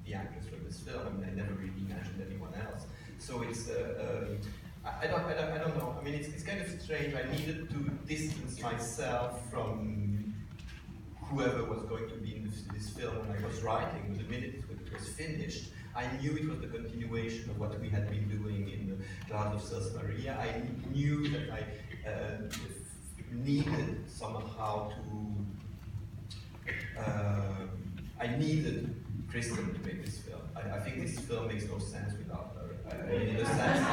the actress for this film, and I never really imagined anyone else. So it's, I don't know. I mean, it's kind of strange. I needed to distance myself from whoever was going to be in this film when I was writing. The minute it was finished, I knew it was the continuation of what we had been doing in the Cloud of Sils Maria. I knew that I needed somehow to, I needed Kristen to make this film. I think this film makes no sense without her. In the sense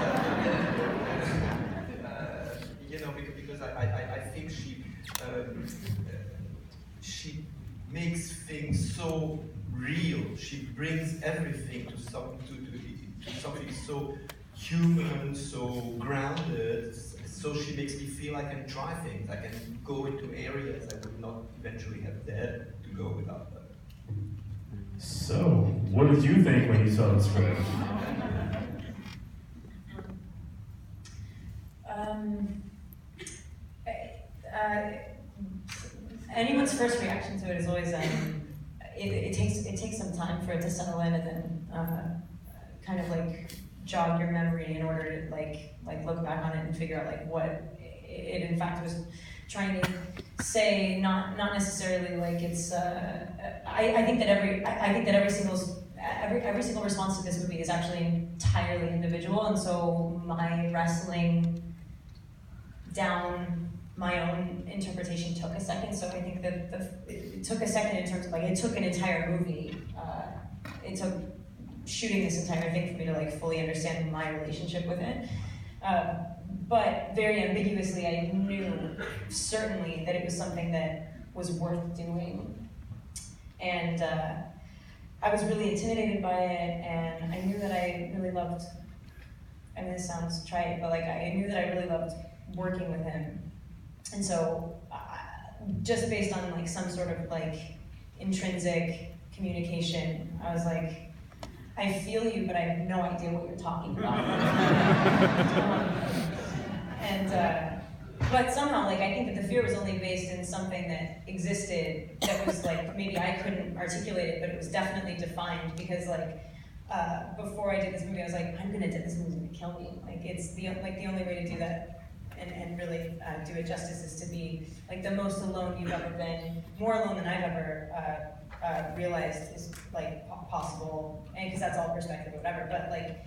that, you know, because I think she makes things so real. She brings everything to something so human, so grounded. So she makes me feel I can try things. I can go into areas I would not eventually have dared to go without her. So, what did you think when you saw the script? Anyone's first reaction to it is always it takes some time for it to settle in, and then kind of like jog your memory in order to like look back on it and figure out like what it in fact was trying to say. Not necessarily like it's. I think that every single response to this movie is actually entirely individual, and so my wrestling down my own interpretation took a second. So I think that it took a second in terms of like it took an entire movie. It took shooting this entire thing for me to like fully understand my relationship with it. But very ambiguously, I knew certainly that it was something that was worth doing. And I was really intimidated by it, and I knew that I really loved, I mean this sounds trite, but like I knew that I really loved working with him. And so just based on like some sort of like intrinsic communication, I was like, I feel you, but I have no idea what you're talking about. But somehow, like, I think that the fear was only based in something that existed that was like, maybe I couldn't articulate it, but it was definitely defined, because like, before I did this movie, I was like, this movie's gonna kill me. Like, it's the only way to do that and really do it justice is to be like the most alone you've ever been, more alone than I've ever realized is like possible, and because that's all perspective or whatever, but like,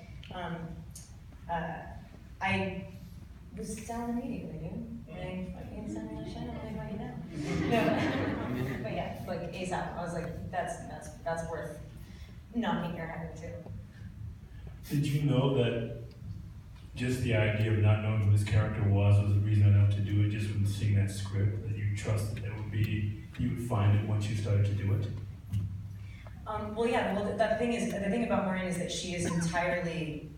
I was down immediately, dude. And I fucking sent me a shit, I'm like, you know. No. But yeah, like ASAP, I was like, that's worth knocking your head into. Did you know that just the idea of not knowing who this character was the reason enough to do it, just from seeing that script, that you trusted that you would find it once you started to do it? Well, yeah, the thing about Maureen is that she is entirely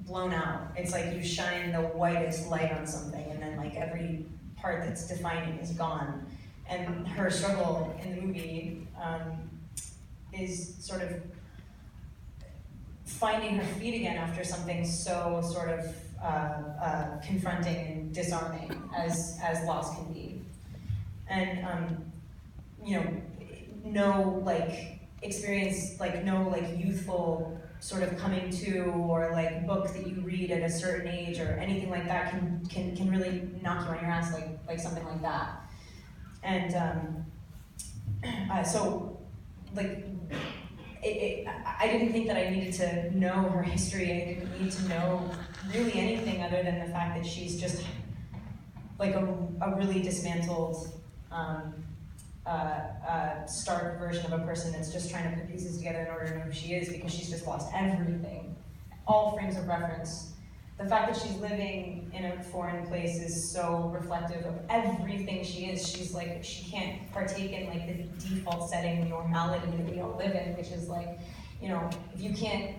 blown out. It's like you shine the whitest light on something, and then like every part that's defining is gone. And her struggle in the movie is sort of finding her feet again after something so sort of confronting and disarming as loss can be. And you know, no like experience, like no like youthful sort of coming to or like book that you read at a certain age or anything like that can really knock you on your ass like something like that. And so like I didn't think that I needed to know her history. I didn't need to know really anything other than the fact that she's just like a really dismantled stark version of a person that's just trying to put pieces together in order to know who she is, because she's just lost everything, all frames of reference. The fact that she's living in a foreign place is so reflective of everything she is. She's like, she can't partake in like the default setting normality that we all live in, which is like, you know, if you can't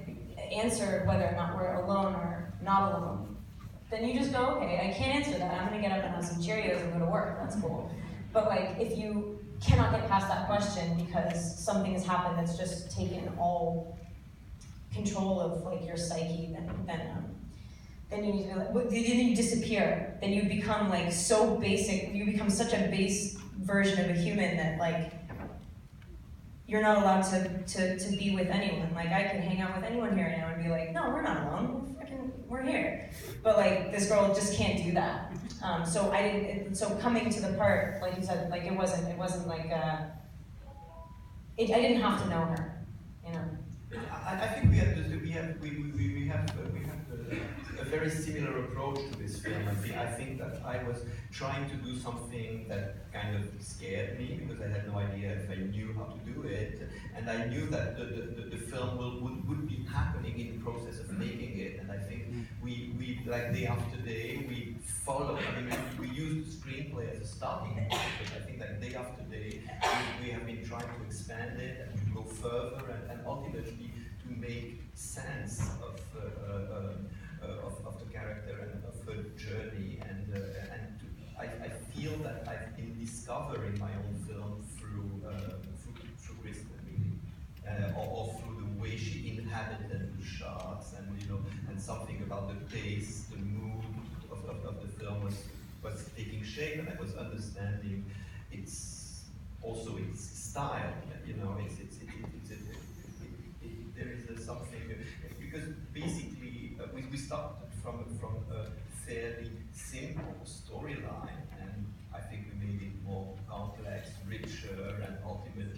answer whether or not we're alone or not alone, then you just go, okay, I can't answer that. I'm gonna get up and have some Cheerios and go to work, that's cool. But like, if you cannot get past that question because something has happened that's just taken all control of like your psyche, then you need to be like, then you disappear. Then you become like so basic. You become such a base version of a human that like you're not allowed to be with anyone. Like, I could hang out with anyone here now and be like, no, we're not alone, we're here. But like, this girl just can't do that. So coming to the part, like you said, like it wasn't like, I didn't have to know her, you know. I think we have a very similar approach to this film. I think that I was trying to do something that kind of scared me because I had no idea if I knew how to do it, and I knew that the film would be happening in the process of making it. And I think we like day after day we follow. I mean, we use the screenplay as a starting point, but I think that day after day we have been trying to expand it and to go further and ultimately to make sense of the character and of her journey, and I feel that I've been discovering my own film through Kristen, really, or through the way she inhabited the shots, and and something about the pace, the mood of the film was taking shape, and I was understanding its style. There is something because basically we started from a fairly simple storyline, and I think we made it more complex, richer, and ultimately,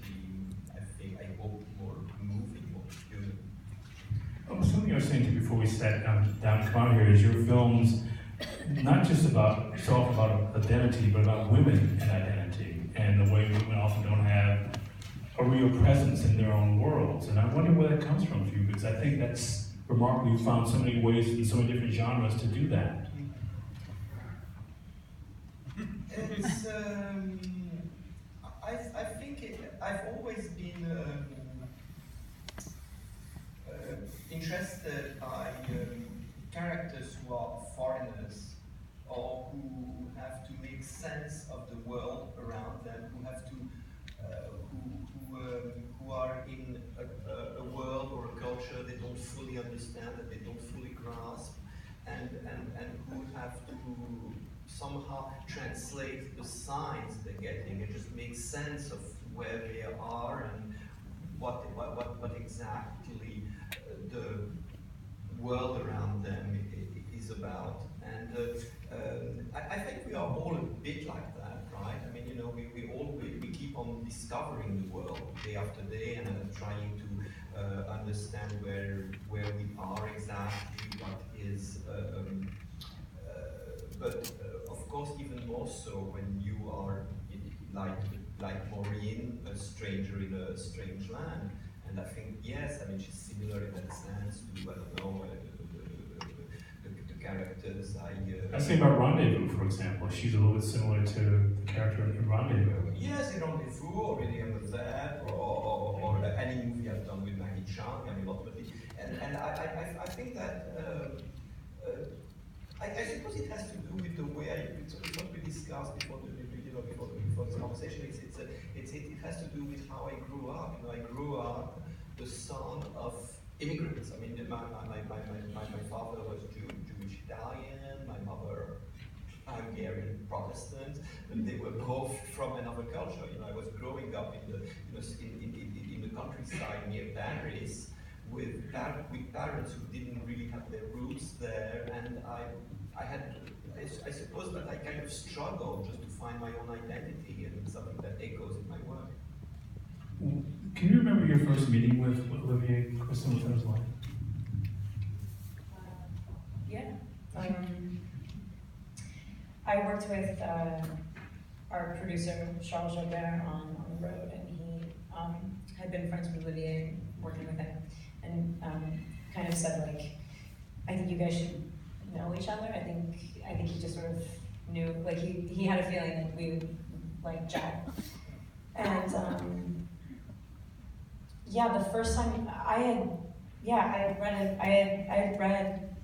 I hope more moving, more human. Something I was saying to you before we sat down to come out here is your films not just about identity, but about women and identity, and the way women often don't have a real presence in their own worlds. And I wonder where that comes from for you, because I think that's remarkable. You found so many ways in so many different genres to do that. It's, I think I've always been interested by characters who are foreigners, or who have to make sense of the world around them, who have to who are in a world or a culture they don't fully understand, that they don't fully grasp, and who have to somehow translate the signs they're getting and just make sense of where they are and what exactly the world around them is about. And I think we are all a bit like that, right? I mean, we keep on discovering the world day after day and trying to understand where we are exactly, what is. But of course, even more so when you are like Maureen, a stranger in a strange land. And I think, yes, I mean, she's similar in that sense to, I don't know, the characters I say about Rendezvous, for example. She's a little bit similar to the character in Rendezvous. Yes, in Rendezvous, or Really Under That, or any movie I've done with Maggie Chung, I mean, ultimately. And I think that, I suppose it has to do with the way it's what we discussed before this conversation. It has to do with how I grew up. I grew up the son of immigrants. I mean, my father was Jewish Italian, my mother Hungarian Protestant, and they were both from another culture. I was growing up in the countryside near Paris with parents who didn't really have their roots there, and I suppose that I kind of struggled just to find my own identity, and it's something that echoes in my work. Can you remember your first meeting with Olivier Kristen, what that was like? Yeah. I worked with our producer, Charles Jobert, on the road, and he had been friends with Olivier, working with him, and kind of said, like, I think you guys should know each other. I think he just sort of knew, like, he had a feeling that we would, like, gel. And yeah, the first time I had read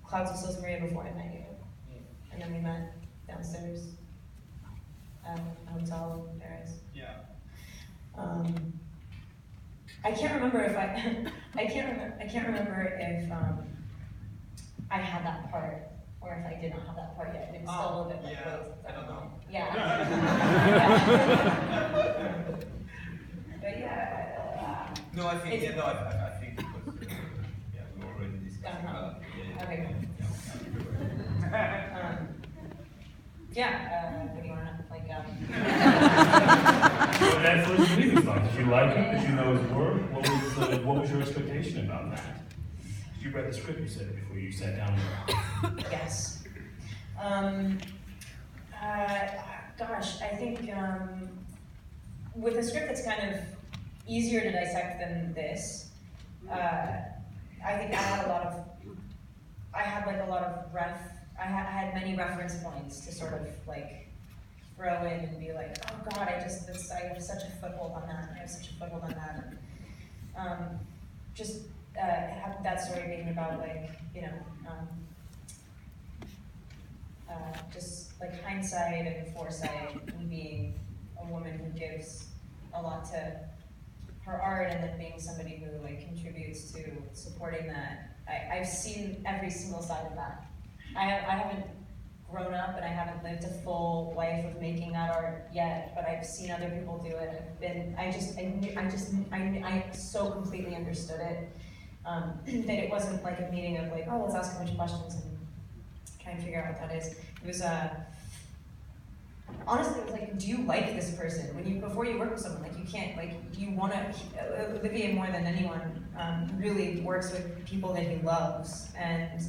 Clouds of Sils Maria before I met you, and then we met downstairs at a hotel in Paris. Yeah. I can't remember if I can't remember if I had that part or if I did not have that part yet. It was still a little bit like, yeah, wait, I don't know. Yeah. But yeah, I think, It's- yeah, no, I think it was, yeah, we were already discussing about it. Yeah, Okay. What do you want to know? Like, What that first meeting was like, did you like him? Did you know his work? What was your expectation about that? You read the script, you said, before you sat down there. yes. Gosh, I think with a script that's kind of easier to dissect than this, I think I had I had many reference points to sort of like throw in and be like, oh God, I have such a foothold on that, and I have such a foothold on that. And, have that story being about like, just like hindsight and foresight, and being a woman who gives a lot to her art, and then being somebody who like contributes to supporting that. I've seen every single side of that. I haven't grown up and I haven't lived a full life of making that art yet, but I've seen other people do it. I so completely understood it, that it wasn't like a meeting of like, oh, let's ask a bunch of questions and try and figure out what that is. It was, honestly, it was like, do you like this person? Before you work with someone, like you can't, like you want to, Olivier more than anyone really works with people that he loves, and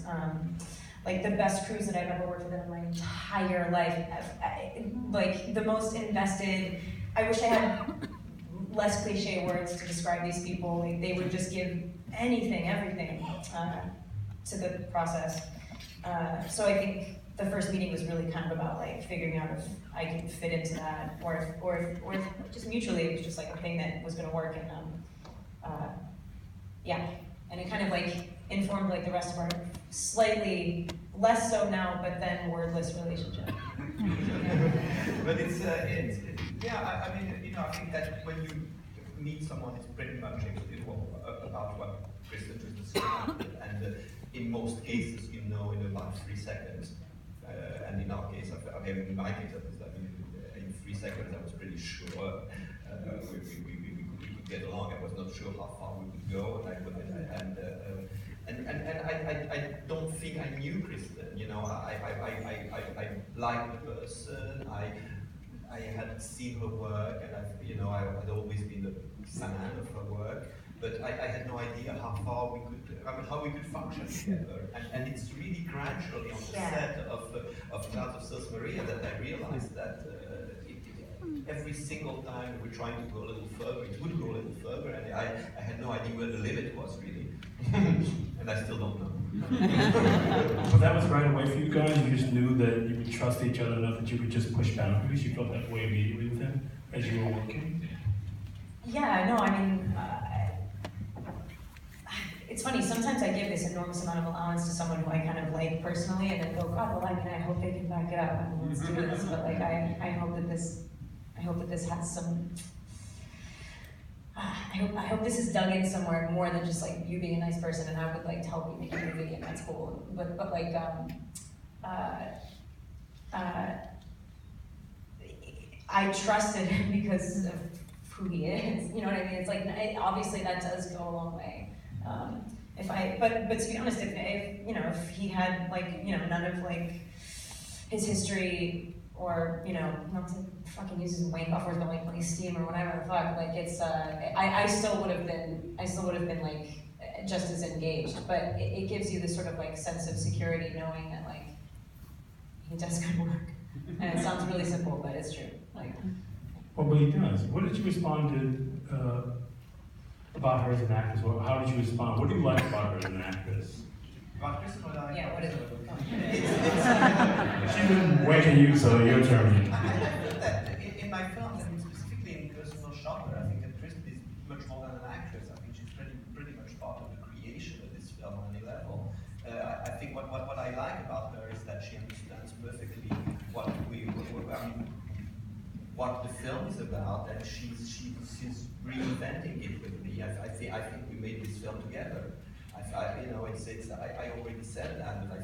like the best crews that I've ever worked with in my entire life, like the most invested. I wish I had less cliche words to describe these people. Like, they would just give anything, everything to the process. So I think the first meeting was really kind of about like figuring out if I could fit into that, or if just mutually it was just like a thing that was going to work. And and it kind of like informed like the rest of our slightly less so now, but then wordless relationship. But I mean, I think that when you meet someone, it's pretty much about what Kristen just described, and in most cases, in about 3 seconds. And in our case, in my case, in 3 seconds, I was pretty sure we could get along. I was not sure how far we would go, and I don't think I knew Kristen. I liked the person. I had seen her work, and I had always been a fan of her work. But I had no idea how we could function together. And it's really gradually on the set of Clouds of South Maria that I realized that every single time we were trying to go a little further, it would go a little further, and I had no idea where the limit was really. And I still don't know. So that was right away for you guys? You just knew that you would trust each other enough that you would just push boundaries? You felt that way immediately with him as you were working? Yeah, no, I mean, it's funny, sometimes I give this enormous amount of allowance to someone who I kind of like personally, and then go, God, well, I mean, I hope they can back it up, and let's do this. But like, I hope that this has some. I hope this is dug in somewhere more than just like you being a nice person, and I would like to help you make a movie, and that's cool. But like, I trusted him because of who he is. You know what I mean? It's like, obviously that does go a long way. But to be honest, if he had like, none of like his history, or, not to fucking use his wank off or don't like steam or whatever the fuck, like it's, I still would have been like just as engaged, but it gives you this sort of like sense of security knowing that like he does good work. And it sounds really simple, but it's true. Like, well, but he does. What did you respond to about her as an actress? Well, how did you respond? What do you like about her as an actress? About Kristen, what I... Yeah, what is it? She's been waiting you, so your turn. I feel that in my films, I mean, specifically in Personal Shopper, I think that Kristen is much more than an actress. I think she's pretty much part of the creation of this film on any level. I think what I like about her is that she understands perfectly what the film is about, and she's reinventing it with me. I think we made this film together. I already said that, but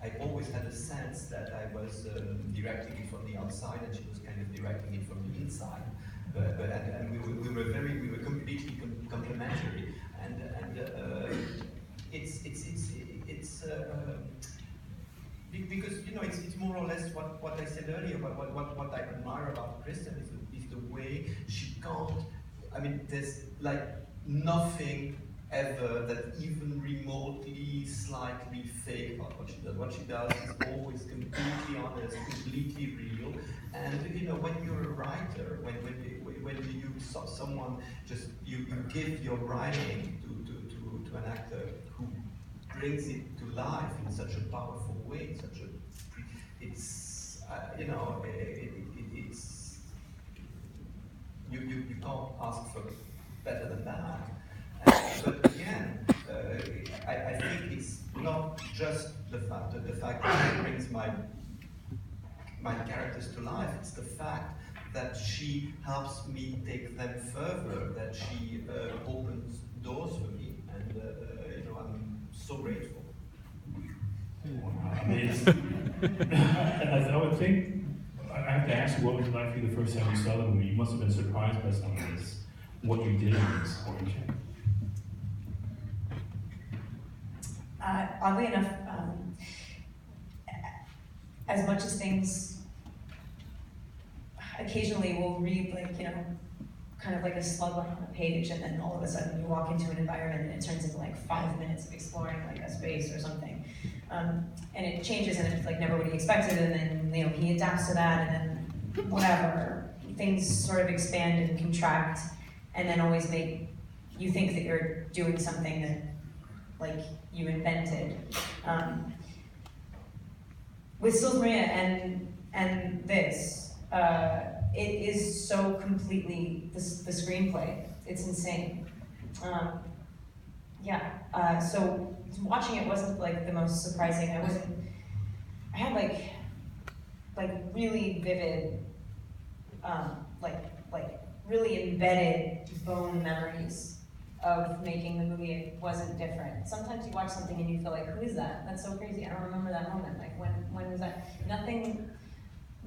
I always had a sense that I was directing it from the outside, and she was kind of directing it from the inside. and we were completely complementary, and it's because it's more or less what I said earlier. What I admire about Kristen is the way she can't. I mean, there's like nothing ever that even remotely slightly fake about what she does. What she does is always completely honest, completely real. And when you're a writer, when you someone just you give your writing to an actor who brings it to life in such a powerful way, it's you can't ask for better than that. But again, I think it's not just the fact that she brings my characters to life. It's the fact that she helps me take them further, that she opens doors for me, and I'm so grateful. Wow. I mean, I would think, I have to ask you, what was it like for you the first time you saw the movie? You must have been surprised by some of this, what you did in this, weren't you? Oddly enough, as much as things, occasionally we'll read kind of like a slug line on a page, and then all of a sudden you walk into an environment and it turns into like 5 minutes of exploring like a space or something. And it changes and it's like never what he expected, and then he adapts to that, and then whatever, things sort of expand and contract, and then always make you think that you're doing something that like you invented. With Sils Maria and this, it is so completely the screenplay. It's insane. So watching it wasn't like the most surprising. I had like really vivid, like really embedded bone memories of making the movie. It wasn't different. Sometimes you watch something and you feel like, who is that? That's so crazy. I don't remember that moment. Like when was that? Nothing.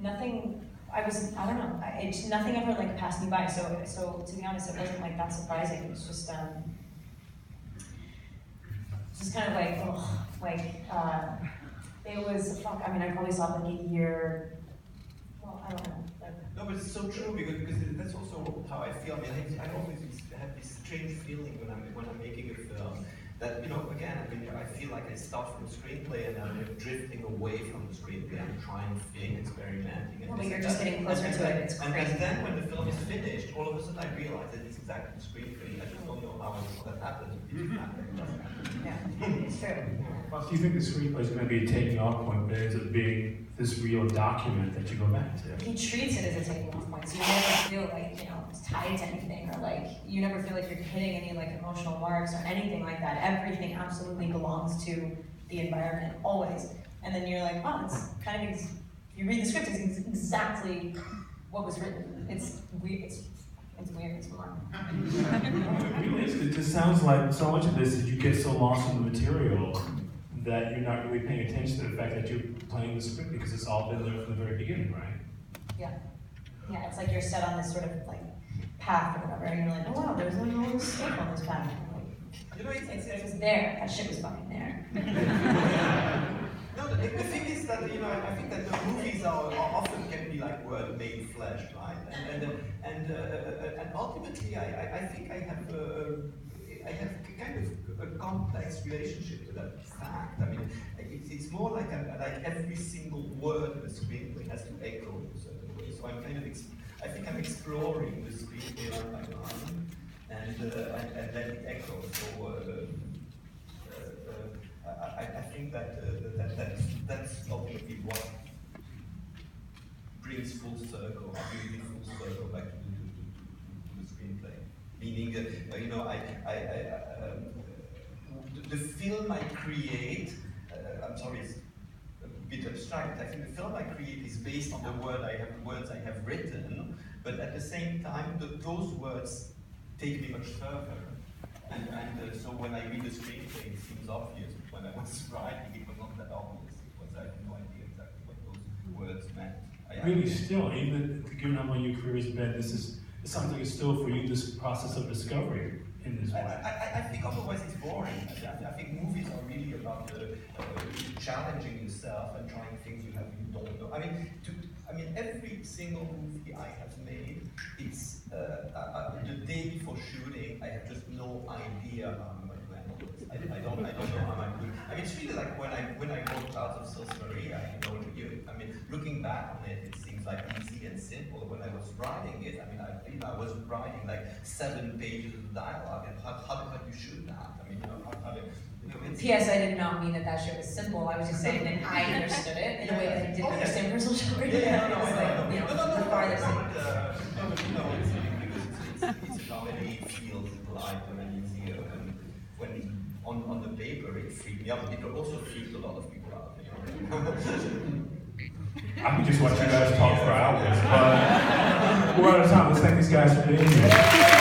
I don't know. Nothing ever like passed me by. So to be honest, it wasn't like that surprising. It was just kind of like, it was, fuck, I mean, I probably saw it like a year, well, I don't know. No, but it's so true, because that's also how I feel. I mean, I always have this strange feeling when I'm making a film, that, again, I mean, I feel like I start from the screenplay and I'm drifting away from the screenplay. I'm trying things, experimenting. Well, but you're just getting closer to it. It's crazy. And then when the film is finished, all of a sudden I realize that it's exactly the screenplay. I just don't know how that happened. Yeah, it's true. Well, do you think the screenplay is going to be a taking off point, but it ends up being this real document that you go back to? He treats it as a taking off point, so you never feel like, it's tied to anything, or like, you never feel like you're hitting any like emotional marks or anything like that. Everything absolutely belongs to the environment, always. And then you're like, wow, it's kind of, you read the script, it's exactly what was written. It's weird, it's weird, it's fun. It just sounds like so much of this is you get so lost in the material that you're not really paying attention to the fact that you're playing the script, because it's all been there from the very beginning, right? Yeah. Yeah, it's like you're set on this sort of like path or whatever, and you're like, oh wow, there's no mistake on this path. It was there, that shit was fucking there. No, the thing is that, I think that the movies are often can be like word made flesh, right? And ultimately, I think I have kind of a complex relationship to that fact. I mean, it's more like every single word in the screenplay has to echo in a certain way. So I'm kind of, I think I'm exploring the screenplay line by line, and let it echo. So I think that's ultimately what brings full circle, really full circle back to the screenplay. Meaning, the film I create, I'm sorry, it's a bit abstract. I think the film I create is based on the words I have written, but at the same time, those words take me much further. And so when I read the screenplay, it seems obvious, but when I was writing, it was not that obvious. I had no idea exactly what those words meant. Really, still, even given how long your career has been, it sounds like it's still for you this process of discovery in this way. I think otherwise it's boring. I think movies are really about challenging yourself and trying things you don't know. I mean, every single movie I have made, it's the day before shooting, I have just no idea how I'm going to handle it. I don't know how I'm doing. I mean, it's really like when I wrote Clouds of South Maria, I mean, looking back on it, it seems like easy and simple. When I was writing it, I mean, I was writing like 7 pages of dialogue, and how do you shoot that? I mean, how do P.S. I did not mean that shit was simple. I was just saying that I understood it in a way that I didn't understand personal shopping. Yeah, no, It's like, you know, the farthest thing. It's a comedy, it feels light and easier, and when on the paper it freaked me out. It also freaked a lot of people out. I can just watch you guys talk for hours, but we're out of time. Let's thank these guys for being here.